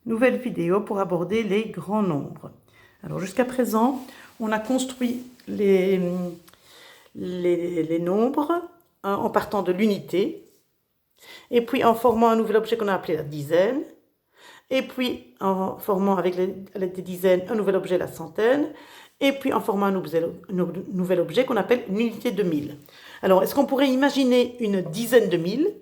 nouvelle vidéo pour aborder les grands nombres. Alors jusqu'à présent, on a construit les nombres en partant de l'unité, et puis en formant un nouvel objet qu'on a appelé la dizaine, et puis en formant avec l'aide des dizaines un nouvel objet, la centaine, et puis en formant un nouvel objet qu'on appelle une unité de 1000. Alors, est-ce qu'on pourrait imaginer une dizaine de 1000?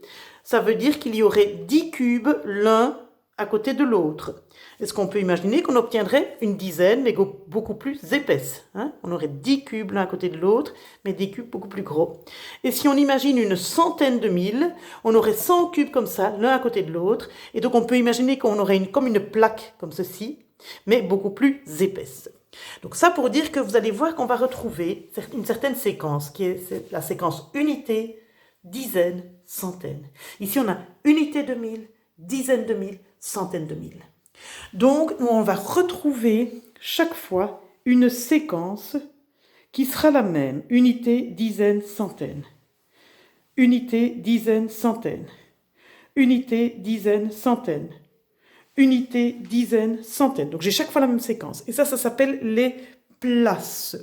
Ça veut dire qu'il y aurait 10 cubes l'un à côté de l'autre. Est-ce qu'on peut imaginer qu'on obtiendrait une dizaine, mais beaucoup plus épaisse, hein? On aurait 10 cubes l'un à côté de l'autre, mais des cubes beaucoup plus gros. Et si on imagine une centaine de 1000, on aurait 100 cubes comme ça, l'un à côté de l'autre. Et donc on peut imaginer qu'on aurait comme une plaque comme ceci, mais beaucoup plus épaisse. Donc ça pour dire que vous allez voir qu'on va retrouver une certaine séquence, qui est la séquence unité, dizaine, centaine. Ici on a unité de 1000, dizaine de 1000, centaine de 1000. Donc on va retrouver chaque fois une séquence qui sera la même. Unité, dizaine, centaine. Unité, dizaine, centaine. Unité, dizaine, centaine. Unité, dizaine, centaine. Donc j'ai chaque fois la même séquence. Et ça s'appelle les places.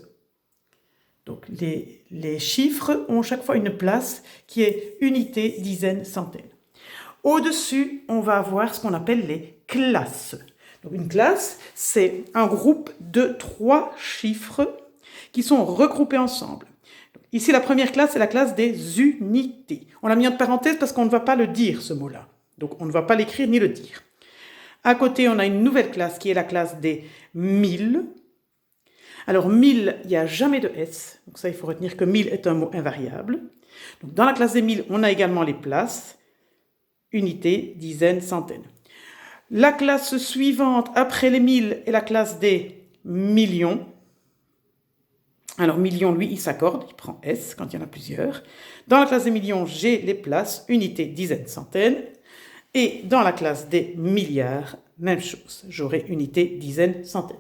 Donc les chiffres ont chaque fois une place qui est unité, dizaine, centaine. Au-dessus, on va avoir ce qu'on appelle les classes. Donc une classe, c'est un groupe de 3 chiffres qui sont regroupés ensemble. Donc, ici, la première classe, c'est la classe des unités. On l'a mis en parenthèse parce qu'on ne va pas le dire, ce mot-là. Donc on ne va pas l'écrire ni le dire. À côté, on a une nouvelle classe qui est la classe des 1000. Alors 1000, il n'y a jamais de S. Donc ça, il faut retenir que 1000 est un mot invariable. Donc, dans la classe des 1000, on a également les places. Unité, dizaine, centaine. La classe suivante après les 1000 est la classe des millions. Alors million, lui, il s'accorde, il prend S quand il y en a plusieurs. Dans la classe des millions, j'ai les places, unité, dizaine, centaine. Et dans la classe des milliards, même chose, j'aurai unité, dizaine, centaine.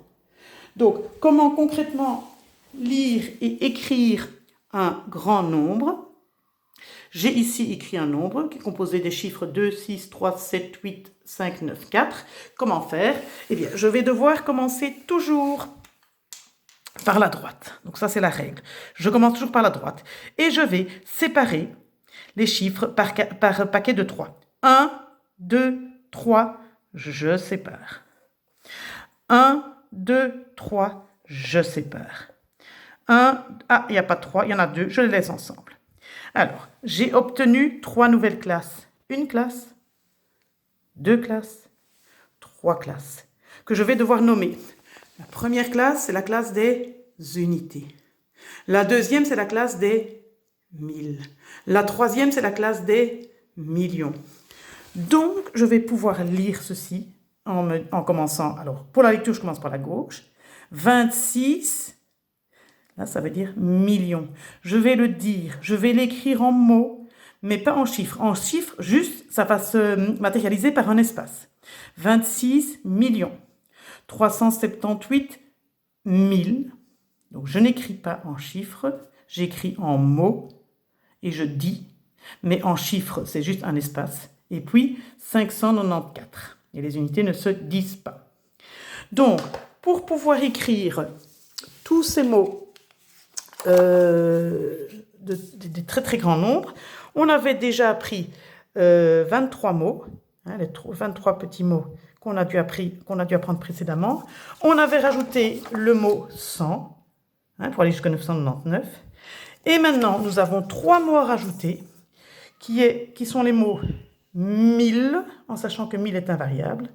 Donc, comment concrètement lire et écrire un grand nombre? J'ai ici écrit un nombre qui est composé des chiffres 2, 6, 3, 7, 8, 5, 9, 4. Comment faire? Eh bien, je vais devoir commencer toujours par la droite. Donc ça, c'est la règle. Je commence toujours par la droite. Et je vais séparer les chiffres par paquet de 3. 1, 2, 3, je sépare. 1, 2, 3, je sépare. 1, il n'y a pas de 3, il y en a 2, je les laisse ensemble. Alors, j'ai obtenu 3 nouvelles classes. Une classe, 2 classes, 3 classes, que je vais devoir nommer. La première classe, c'est la classe des unités. La deuxième, c'est la classe des 1000. La troisième, c'est la classe des millions. Donc, je vais pouvoir lire ceci en commençant. Alors, pour la lecture, je commence par la gauche. 26, là, ça veut dire millions. Je vais le dire, je vais l'écrire en mots, mais pas en chiffres. En chiffres, juste, ça va se matérialiser par un espace. 26 millions. 378 000. Donc, je n'écris pas en chiffres, j'écris en mots et je dis, mais en chiffres, c'est juste un espace. Et puis, 594. Et les unités ne se disent pas. Donc, pour pouvoir écrire tous ces mots des très très grands nombres, on avait déjà appris 23 mots, hein, les 23 petits mots qu'on a dû apprendre précédemment. On avait rajouté le mot 100, hein, pour aller jusqu'à 999. Et maintenant, nous avons 3 mots à rajouter, qui sont les mots 1000, en sachant que 1000 est invariable,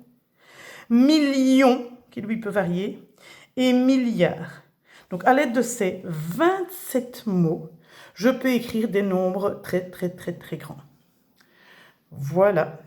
million, qui lui peut varier, et milliard. Donc, à l'aide de ces 27 mots, je peux écrire des nombres très, très, très, très grands. Voilà.